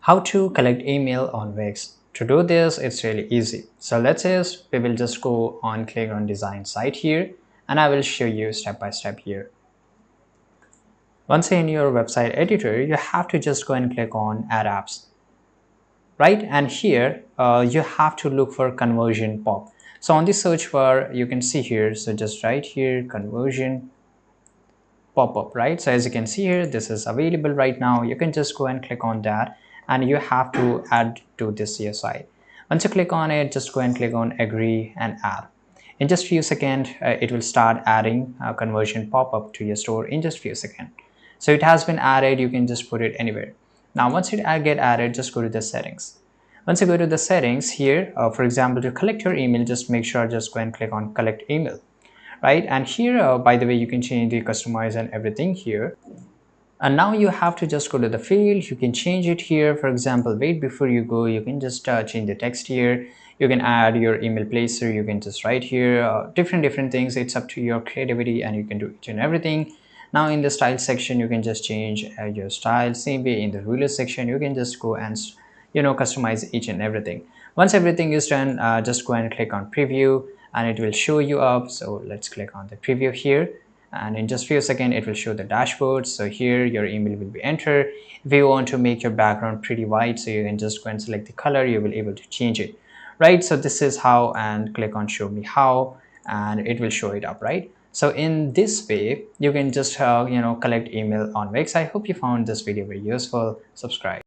How to collect email on Wix. To do this, it's really easy. So let's say we will just go on, click on design site here, and I will show you step by step here. Once in your website editor, you have to just go and click on add apps, right? And here you have to look for conversion pop. So on the search bar, you can see here, so just write here conversion pop-up, right? So as you can see here, this is available right now. You can just go and click on that, and you have to add to this CSI. Once you click on it, just go and click on agree and add. In just few seconds, it will start adding a conversion pop-up to your store in just few seconds. So it has been added. You can just put it anywhere. Now once it get added, just go to the settings. Once you go to the settings here, for example, to collect your email, just make sure just go and click on collect email, right? And here, by the way, you can change the customize and everything here. And now you have to just go to the field. You can change it here. For example, wait, before you go, you can just change the text here. You can add your email placer. You can just write here different things. It's up to your creativity, and you can do each and everything. Now in the style section, you can just change your style. Same way in the ruler section, you can just go and customize each and everything. Once everything is done, just go and click on preview, and it will show you up. So let's click on the preview here, and in just few seconds it will show the dashboard. So here your email will be entered. If you want to make your background pretty white, so you can just go and select the color. You will able to change it, right? So this is how, and click on show me how, and it will show it up, right? So in this way you can just collect email on Wix. I hope you found this video very useful. Subscribe.